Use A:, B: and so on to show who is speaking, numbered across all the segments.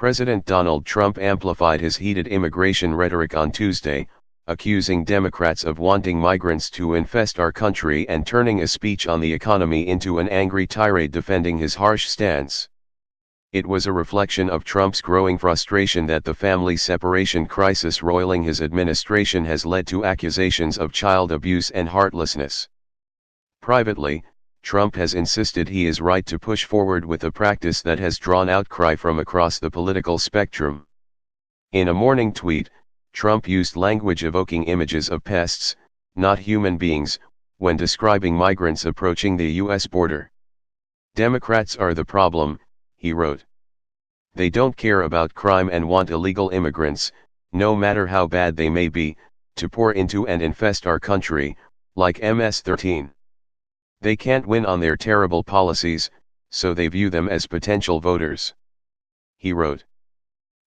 A: President Donald Trump amplified his heated immigration rhetoric on Tuesday, accusing Democrats of wanting migrants to infest our country and turning a speech on the economy into an angry tirade defending his harsh stance. It was a reflection of Trump's growing frustration that the family separation crisis roiling his administration has led to accusations of child abuse and heartlessness. Privately, Trump has insisted he is right to push forward with a practice that has drawn outcry from across the political spectrum. In a morning tweet, Trump used language evoking images of pests, not human beings, when describing migrants approaching the U.S. border. Democrats are the problem, he wrote. They don't care about crime and want illegal immigrants, no matter how bad they may be, to pour into and infest our country, like MS-13. They can't win on their terrible policies, so they view them as potential voters. He wrote.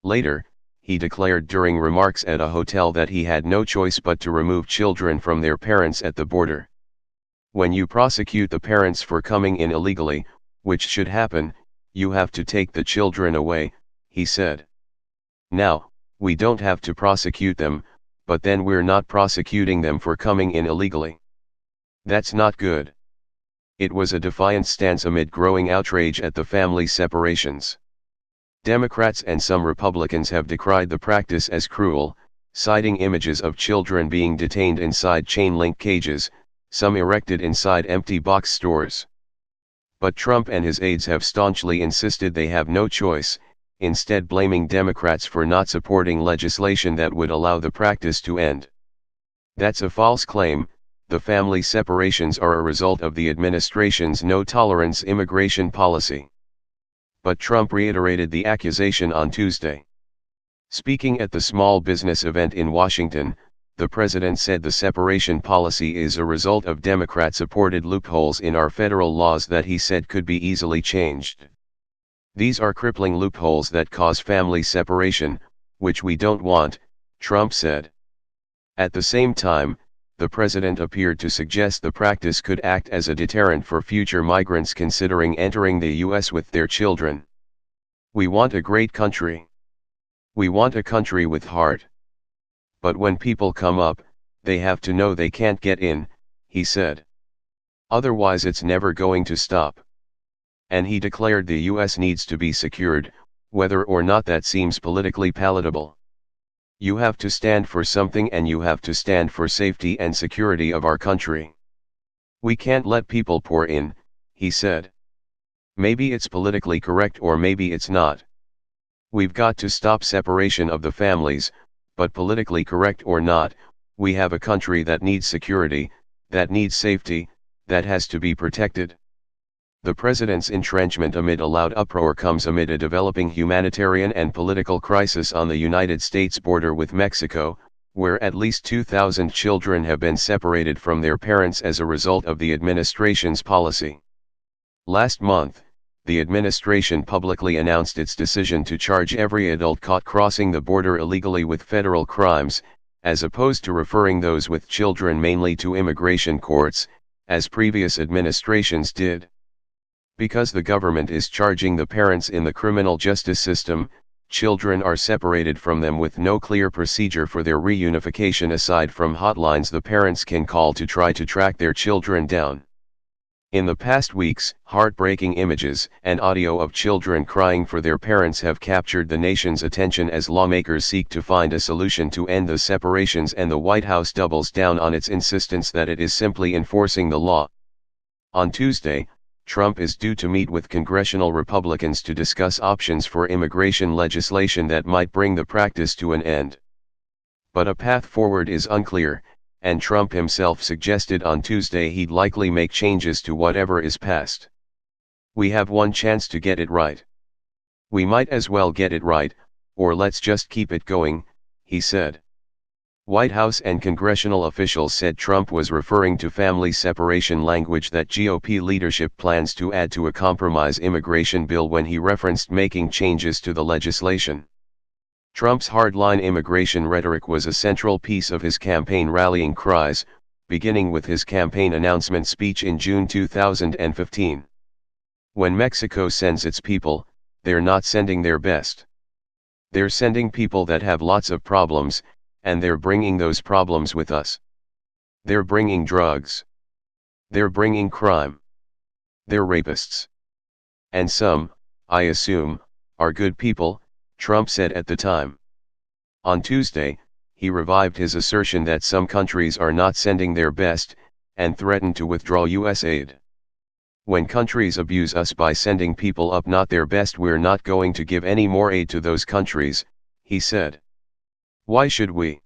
A: Later, he declared during remarks at a hotel that he had no choice but to remove children from their parents at the border. When you prosecute the parents for coming in illegally, which should happen, you have to take the children away, he said. Now, we don't have to prosecute them, but then we're not prosecuting them for coming in illegally. That's not good. It was a defiant stance amid growing outrage at the family separations. Democrats and some Republicans have decried the practice as cruel, citing images of children being detained inside chain-link cages, some erected inside empty box stores. But Trump and his aides have staunchly insisted they have no choice, instead blaming Democrats for not supporting legislation that would allow the practice to end. That's a false claim. The family separations are a result of the administration's no-tolerance immigration policy. But Trump reiterated the accusation on Tuesday. Speaking at the small business event in Washington, the president said the separation policy is a result of Democrat-supported loopholes in our federal laws that he said could be easily changed. These are crippling loopholes that cause family separation, which we don't want, Trump said. At the same time, the president appeared to suggest the practice could act as a deterrent for future migrants considering entering the U.S. with their children. We want a great country. We want a country with heart. But when people come up, they have to know they can't get in, he said. Otherwise it's never going to stop. And he declared the U.S. needs to be secured, whether or not that seems politically palatable. You have to stand for something and you have to stand for safety and security of our country. We can't let people pour in, he said. Maybe it's politically correct or maybe it's not. We've got to stop separation of the families, but politically correct or not, we have a country that needs security, that needs safety, that has to be protected. The president's entrenchment amid a loud uproar comes amid a developing humanitarian and political crisis on the United States border with Mexico, where at least 2,000 children have been separated from their parents as a result of the administration's policy. Last month, the administration publicly announced its decision to charge every adult caught crossing the border illegally with federal crimes, as opposed to referring those with children mainly to immigration courts, as previous administrations did. Because the government is charging the parents in the criminal justice system, children are separated from them with no clear procedure for their reunification aside from hotlines the parents can call to try to track their children down. In the past weeks, heartbreaking images and audio of children crying for their parents have captured the nation's attention as lawmakers seek to find a solution to end the separations, and the White House doubles down on its insistence that it is simply enforcing the law. On Tuesday, Trump is due to meet with congressional Republicans to discuss options for immigration legislation that might bring the practice to an end. But a path forward is unclear, and Trump himself suggested on Tuesday he'd likely make changes to whatever is passed. We have one chance to get it right. We might as well get it right, or let's just keep it going, he said. White House and congressional officials said Trump was referring to family separation language that GOP leadership plans to add to a compromise immigration bill when he referenced making changes to the legislation. Trump's hardline immigration rhetoric was a central piece of his campaign rallying cries, beginning with his campaign announcement speech in June 2015. When Mexico sends its people, they're not sending their best. They're sending people that have lots of problems, and they're bringing those problems with us. They're bringing drugs. They're bringing crime. They're rapists. And some, I assume, are good people, Trump said at the time. On Tuesday, he revived his assertion that some countries are not sending their best, and threatened to withdraw U.S. aid. When countries abuse us by sending people up not their best, we're not going to give any more aid to those countries, he said. Why should we?